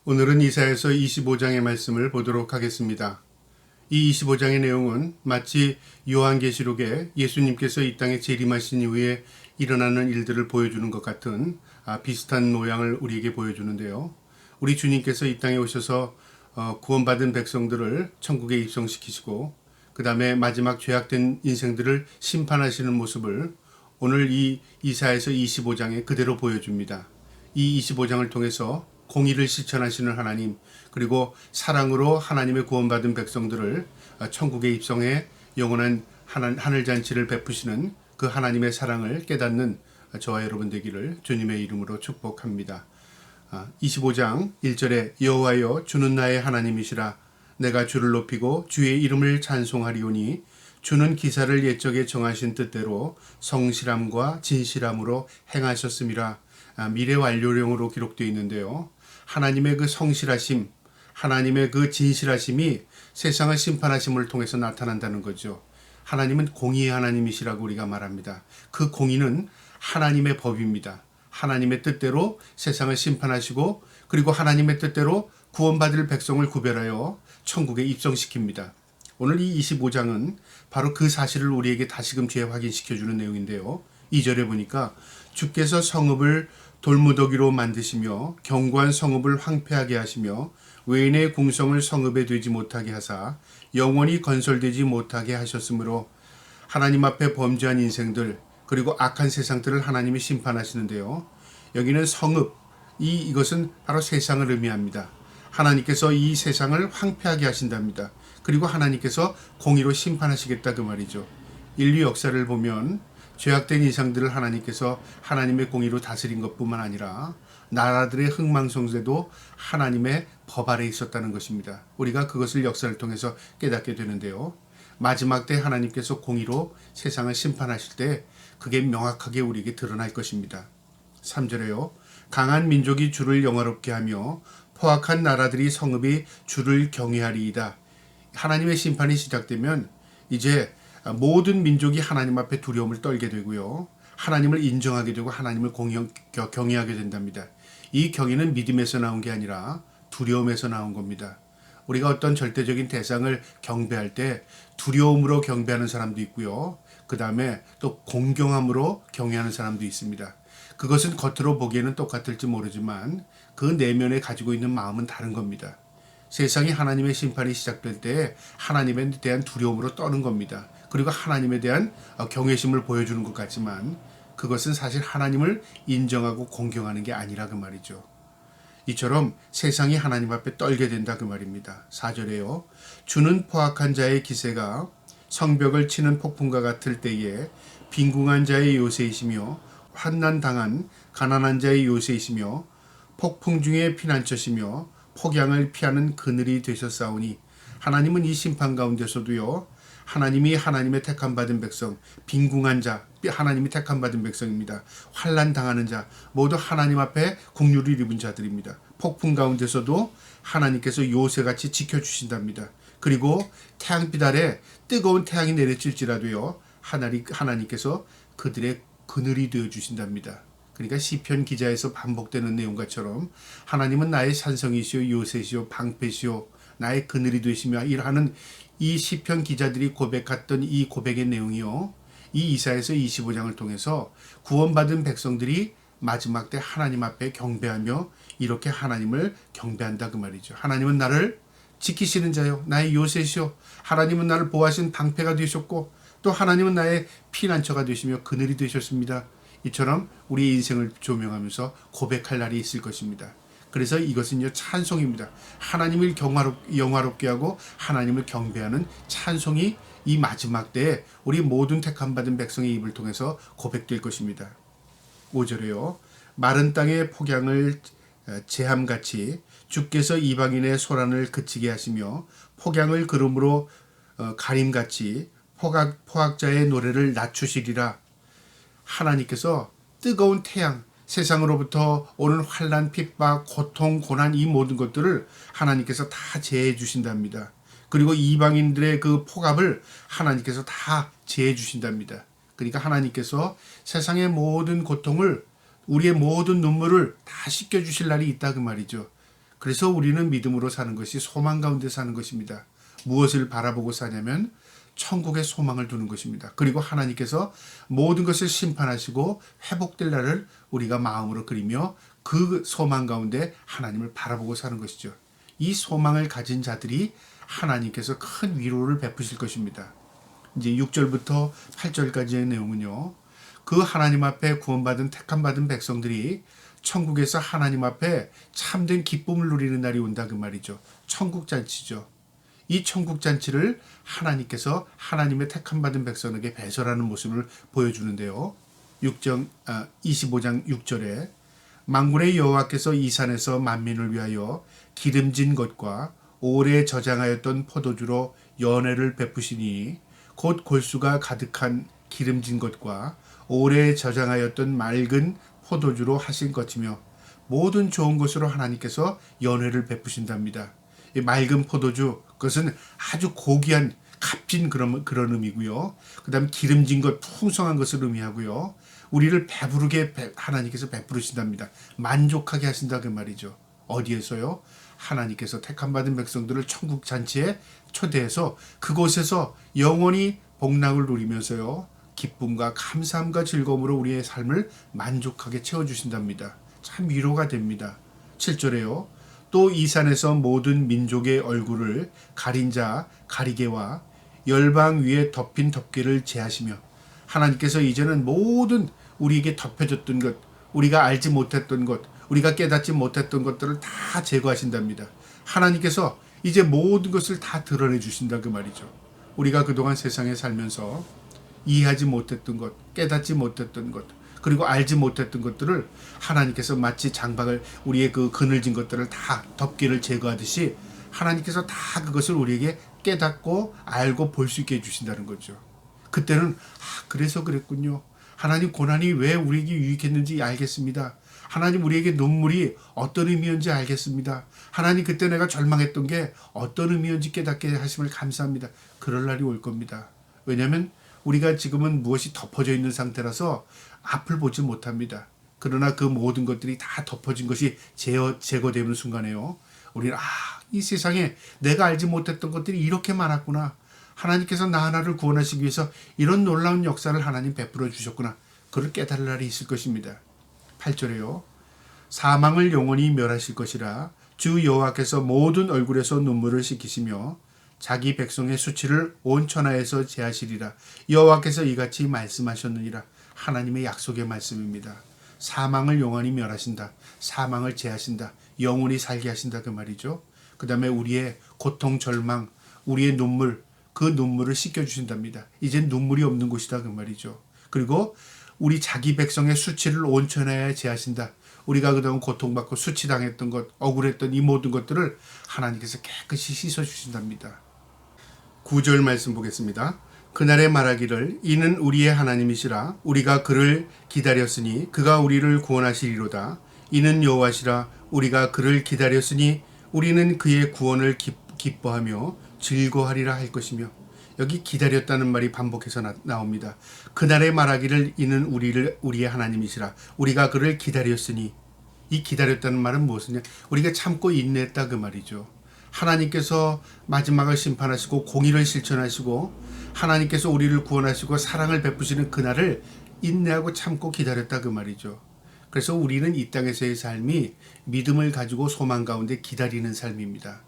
오늘은 이사야서 25장의 말씀을 보도록 하겠습니다. 이 25장의 내용은 마치 요한계시록에 예수님께서 이 땅에 재림하신 이후에 일어나는 일들을 보여주는 것 같은 비슷한 모양을 우리에게 보여주는데요. 우리 주님께서 이 땅에 오셔서 구원받은 백성들을 천국에 입성시키시고 그 다음에 마지막 죄악된 인생들을 심판하시는 모습을 오늘 이 이사야서 25장에 그대로 보여줍니다. 이 25장을 통해서 공의를 실천하시는 하나님, 그리고 사랑으로 하나님의 구원받은 백성들을 천국에 입성해 영원한 하늘잔치를 베푸시는 그 하나님의 사랑을 깨닫는 저와 여러분 되기를 주님의 이름으로 축복합니다. 25장 1절에 여호와여 주는 나의 하나님이시라. 내가 주를 높이고 주의 이름을 찬송하리오니 주는 기사를 옛적에 정하신 뜻대로 성실함과 진실함으로 행하셨음이라. 미래 완료령으로 기록되어 있는데요. 하나님의 그 성실하심, 하나님의 그 진실하심이 세상을 심판하심을 통해서 나타난다는 거죠. 하나님은 공의의 하나님이시라고 우리가 말합니다. 그 공의는 하나님의 법입니다. 하나님의 뜻대로 세상을 심판하시고 그리고 하나님의 뜻대로 구원받을 백성을 구별하여 천국에 입성시킵니다. 오늘 이 25장은 바로 그 사실을 우리에게 다시금 재확인시켜주는 내용인데요. 2절에 보니까 주께서 성읍을 돌무더기로 만드시며 견고한 성읍을 황폐하게 하시며 외인의 궁성을 성읍에 되지 못하게 하사 영원히 건설되지 못하게 하셨으므로 하나님 앞에 범죄한 인생들 그리고 악한 세상들을 하나님이 심판하시는데요. 여기는 성읍, 이것은 바로 세상을 의미합니다. 하나님께서 이 세상을 황폐하게 하신답니다. 그리고 하나님께서 공의로 심판하시겠다 그 말이죠. 인류 역사를 보면 죄악된 인상들을 하나님께서 하나님의 공의로 다스린 것뿐만 아니라 나라들의 흥망성쇠도 하나님의 법 아래 있었다는 것입니다. 우리가 그것을 역사를 통해서 깨닫게 되는데요. 마지막 때 하나님께서 공의로 세상을 심판하실 때 그게 명확하게 우리에게 드러날 것입니다. 3절에요. 강한 민족이 주를 영화롭게 하며 포악한 나라들이 성읍이 주를 경외하리이다. 하나님의 심판이 시작되면 이제 모든 민족이 하나님 앞에 두려움을 떨게 되고요. 하나님을 인정하게 되고 하나님을 경외하게 된답니다. 이 경외는 믿음에서 나온 게 아니라 두려움에서 나온 겁니다. 우리가 어떤 절대적인 대상을 경배할 때 두려움으로 경배하는 사람도 있고요. 그 다음에 또 공경함으로 경외하는 사람도 있습니다. 그것은 겉으로 보기에는 똑같을지 모르지만 그 내면에 가지고 있는 마음은 다른 겁니다. 세상이 하나님의 심판이 시작될 때 하나님에 대한 두려움으로 떠는 겁니다. 그리고 하나님에 대한 경외심을 보여주는 것 같지만 그것은 사실 하나님을 인정하고 공경하는 게 아니라 그 말이죠. 이처럼 세상이 하나님 앞에 떨게 된다 그 말입니다. 4절에요. 주는 포악한 자의 기세가 성벽을 치는 폭풍과 같을 때에 빈궁한 자의 요새이시며 환난당한 가난한 자의 요새이시며 폭풍 중에 피난처시며 폭양을 피하는 그늘이 되셨사오니 하나님은 이 심판 가운데서도요. 하나님이 하나님의 택함받은 백성, 빈궁한 자, 하나님이 택함받은 백성입니다. 환난 당하는 자, 모두 하나님 앞에 국률을 입은 자들입니다. 폭풍 가운데서도 하나님께서 요새같이 지켜주신답니다. 그리고 태양빛 아래 뜨거운 태양이 내려질지라도요. 하나님께서 그들의 그늘이 되어주신답니다. 그러니까 시편 기자에서 반복되는 내용과처럼 하나님은 나의 산성이시오 요새시오 방패시오 나의 그늘이 되시며 이러하는 이 시편 기자들이 고백했던 이 고백의 내용이요. 이 이사야서 25장을 통해서 구원받은 백성들이 마지막 때 하나님 앞에 경배하며 이렇게 하나님을 경배한다 그 말이죠. 하나님은 나를 지키시는 자요 나의 요새시오. 하나님은 나를 보호하신 방패가 되셨고 또 하나님은 나의 피난처가 되시며 그늘이 되셨습니다. 이처럼 우리의 인생을 조명하면서 고백할 날이 있을 것입니다. 그래서 이것은요 찬송입니다. 하나님을 영화롭게 하고 하나님을 경배하는 찬송이 이 마지막 때에 우리 모든 택함받은 백성의 입을 통해서 고백될 것입니다. 5절에요. 마른 땅의 폭양을 재함같이 주께서 이방인의 소란을 그치게 하시며 폭양을 구름으로 가림같이 포악자의 노래를 낮추시리라. 하나님께서 뜨거운 태양, 세상으로부터 오는 환난, 핍박, 고통, 고난 이 모든 것들을 하나님께서 다 제해 주신답니다. 그리고 이방인들의 그 폭압을 하나님께서 다 제해 주신답니다. 그러니까 하나님께서 세상의 모든 고통을 우리의 모든 눈물을 다 씻겨주실 날이 있다 그 말이죠. 그래서 우리는 믿음으로 사는 것이 소망 가운데 사는 것입니다. 무엇을 바라보고 사냐면 천국의 소망을 두는 것입니다. 그리고 하나님께서 모든 것을 심판하시고 회복될 날을 우리가 마음으로 그리며 그 소망 가운데 하나님을 바라보고 사는 것이죠. 이 소망을 가진 자들이 하나님께서 큰 위로를 베푸실 것입니다. 이제 6절부터 8절까지의 내용은요. 그 하나님 앞에 구원받은 택함받은 백성들이 천국에서 하나님 앞에 참된 기쁨을 누리는 날이 온다 그 말이죠. 천국잔치죠. 이 천국잔치를 하나님께서 하나님의 택함받은 백성에게 배설하는 모습을 보여주는데요. 25장 6절에 만군의 여호와께서 이 산에서 만민을 위하여 기름진 것과 오래 저장하였던 포도주로 연회를 베푸시니 곧 골수가 가득한 기름진 것과 오래 저장하였던 맑은 포도주로 하신 것이며 모든 좋은 것으로 하나님께서 연회를 베푸신답니다. 이 맑은 포도주, 그것은 아주 고귀한 값진 그런 의미고요. 그 다음 기름진 것, 풍성한 것을 의미하고요. 우리를 배부르게 하나님께서 베푸르신답니다. 만족하게 하신다 그 말이죠. 어디에서요? 하나님께서 택함받은 백성들을 천국 잔치에 초대해서 그곳에서 영원히 복락을 누리면서요. 기쁨과 감사함과 즐거움으로 우리의 삶을 만족하게 채워주신답니다. 참 위로가 됩니다. 7절에요. 또 이 산에서 모든 민족의 얼굴을 가린 자 가리개와 열방 위에 덮인 덮개를 제하시며 하나님께서 이제는 모든 우리에게 덮여졌던 것, 우리가 알지 못했던 것, 우리가 깨닫지 못했던 것들을 다 제거하신답니다. 하나님께서 이제 모든 것을 다 드러내 주신다 그 말이죠. 우리가 그동안 세상에 살면서 이해하지 못했던 것, 깨닫지 못했던 것, 그리고 알지 못했던 것들을 하나님께서 마치 장박을 우리의 그 그늘진 것들을 다 덮개를 제거하듯이 하나님께서 다 그것을 우리에게 깨닫고 알고 볼 수 있게 해주신다는 거죠. 그때는 그래서 그랬군요. 하나님 고난이 왜 우리에게 유익했는지 알겠습니다. 하나님 우리에게 눈물이 어떤 의미였는지 알겠습니다. 하나님 그때 내가 절망했던 게 어떤 의미였는지 깨닫게 하심을 감사합니다. 그럴 날이 올 겁니다. 왜냐하면 우리가 지금은 무엇이 덮어져 있는 상태라서 앞을 보지 못합니다. 그러나 그 모든 것들이 다 덮어진 것이 제거되는 순간에요. 우리는 이 세상에 내가 알지 못했던 것들이 이렇게 많았구나. 하나님께서 나 하나를 구원하시기 위해서 이런 놀라운 역사를 하나님 베풀어 주셨구나. 그걸 깨달을 날이 있을 것입니다. 8절에요. 사망을 영원히 멸하실 것이라 주 여호와께서 모든 얼굴에서 눈물을 씻기시며 자기 백성의 수치를 온 천하에서 제하시리라. 여호와께서 이같이 말씀하셨느니라. 하나님의 약속의 말씀입니다. 사망을 영원히 멸하신다. 사망을 제하신다. 영원히 살게 하신다 그 말이죠. 그 다음에 우리의 고통, 절망, 우리의 눈물, 그 눈물을 씻겨주신답니다. 이젠 눈물이 없는 곳이다 그 말이죠. 그리고 우리 자기 백성의 수치를 온 천하에 제하신다. 우리가 그동안 고통받고 수치당했던 것, 억울했던 이 모든 것들을 하나님께서 깨끗이 씻어주신답니다. 9절 말씀 보겠습니다. 그날에 말하기를 이는 우리의 하나님이시라 우리가 그를 기다렸으니 그가 우리를 구원하시리로다. 이는 여호와시라 우리가 그를 기다렸으니 우리는 그의 구원을 기뻐하며 즐거워하리라 할 것이며 여기 기다렸다는 말이 반복해서 나옵니다. 그날에 말하기를 이는 우리의 하나님이시라 우리가 그를 기다렸으니 이 기다렸다는 말은 무엇이냐? 우리가 참고 인내했다 그 말이죠. 하나님께서 마지막을 심판하시고 공의를 실천하시고 하나님께서 우리를 구원하시고 사랑을 베푸시는 그날을 인내하고 참고 기다렸다 그 말이죠. 그래서 우리는 이 땅에서의 삶이 믿음을 가지고 소망 가운데 기다리는 삶입니다.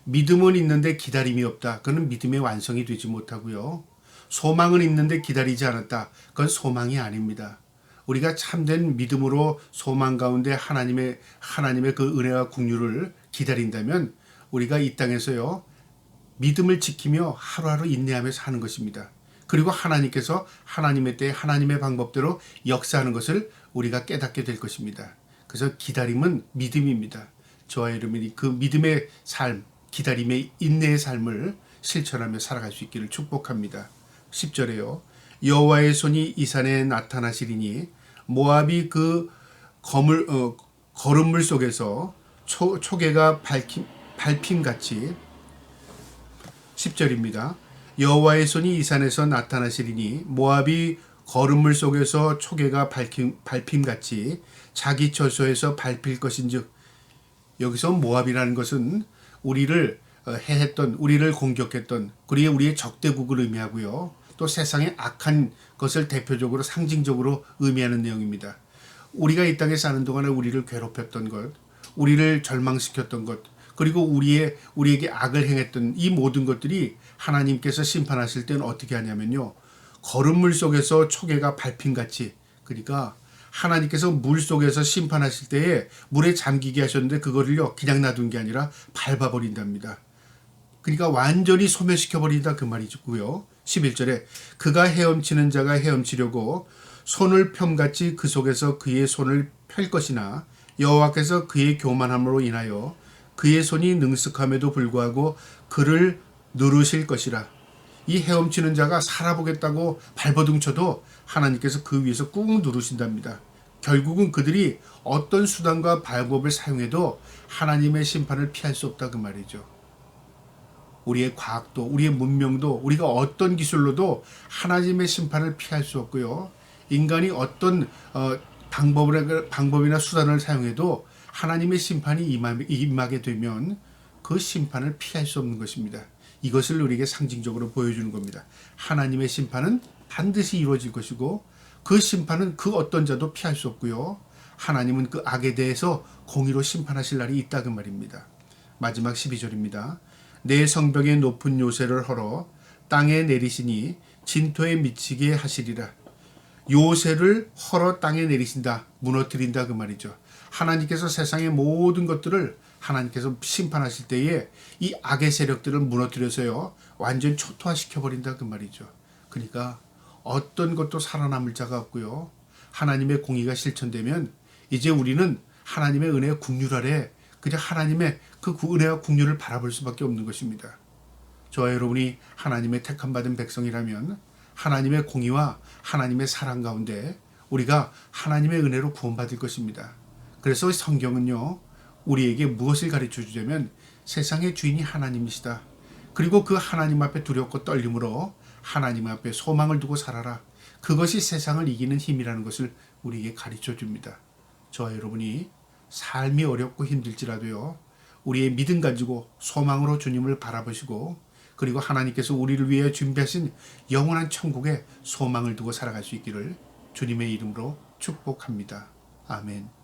믿음은 있는데 기다림이 없다. 그건 믿음의 완성이 되지 못하고요. 소망은 있는데 기다리지 않았다. 그건 소망이 아닙니다. 우리가 참된 믿음으로 소망 가운데 하나님의 그 은혜와 긍휼을 기다린다면 우리가 이 땅에서요 믿음을 지키며 하루하루 인내하며 사는 것입니다. 그리고 하나님께서 하나님의 때에 하나님의 방법대로 역사하는 것을 우리가 깨닫게 될 것입니다. 그래서 기다림은 믿음입니다. 저와 여러분이 그 믿음의 삶, 기다림의 인내의 삶을 실천하며 살아갈 수 있기를 축복합니다. 10절에요. 여호와의 손이 이 산에 나타나시리니 모압이 그 거름물 속에서 초계가 밟힘같이 10절입니다. 여호와의 손이 이 산에서 나타나시리니 모압이 거름물 속에서 초계가 밟힘같이 자기 처소에서 밟힐 것인즉 여기서 모압이라는 것은 우리를 해했던, 우리를 공격했던, 그리고 우리의 적대국을 의미하고요. 또 세상의 악한 것을 대표적으로 상징적으로 의미하는 내용입니다. 우리가 이 땅에 사는 동안에 우리를 괴롭혔던 것, 우리를 절망시켰던 것, 그리고 우리에게 악을 행했던 이 모든 것들이 하나님께서 심판하실 때는 어떻게 하냐면요. 거름물 속에서 초계가 밟힌같이, 그러니까 하나님께서 물 속에서 심판하실 때에 물에 잠기게 하셨는데 그거를요 그냥 놔둔 게 아니라 밟아버린답니다. 그러니까 완전히 소멸시켜버린다 그 말이고요. 11절에 그가 헤엄치는 자가 헤엄치려고 손을 펴같이 그 속에서 그의 손을 펼 것이나 여호와께서 그의 교만함으로 인하여 그의 손이 능숙함에도 불구하고 그를 누르실 것이라. 이 헤엄치는 자가 살아보겠다고 발버둥쳐도 하나님께서 그 위에서 꾹 누르신답니다. 결국은 그들이 어떤 수단과 방법을 사용해도 하나님의 심판을 피할 수 없다 그 말이죠. 우리의 과학도 우리의 문명도 우리가 어떤 기술로도 하나님의 심판을 피할 수 없고요. 인간이 어떤 방법이나 수단을 사용해도 하나님의 심판이 임하게 되면 그 심판을 피할 수 없는 것입니다. 이것을 우리에게 상징적으로 보여주는 겁니다. 하나님의 심판은 반드시 이루어질 것이고 그 심판은 그 어떤 자도 피할 수 없고요. 하나님은 그 악에 대해서 공의로 심판하실 날이 있다 그 말입니다. 마지막 12절입니다. 내 성벽의 높은 요새를 헐어 땅에 내리시니 진토에 미치게 하시리라. 요새를 헐어 땅에 내리신다, 무너뜨린다 그 말이죠. 하나님께서 세상의 모든 것들을 하나님께서 심판하실 때에 이 악의 세력들을 무너뜨려서요 완전 초토화시켜버린다 그 말이죠. 그러니까 어떤 것도 살아남을 자가 없고요. 하나님의 공의가 실천되면 이제 우리는 하나님의 은혜의 국률 아래 그냥 하나님의 그 은혜와 국률을 바라볼 수밖에 없는 것입니다. 저와 여러분이 하나님의 택함받은 백성이라면 하나님의 공의와 하나님의 사랑 가운데 우리가 하나님의 은혜로 구원받을 것입니다. 그래서 성경은요 우리에게 무엇을 가르쳐 주자면 세상의 주인이 하나님이시다. 그리고 그 하나님 앞에 두렵고 떨림으로 하나님 앞에 소망을 두고 살아라. 그것이 세상을 이기는 힘이라는 것을 우리에게 가르쳐 줍니다. 저와 여러분이 삶이 어렵고 힘들지라도요 우리의 믿음 가지고 소망으로 주님을 바라보시고 그리고 하나님께서 우리를 위해 준비하신 영원한 천국에 소망을 두고 살아갈 수 있기를 주님의 이름으로 축복합니다. 아멘.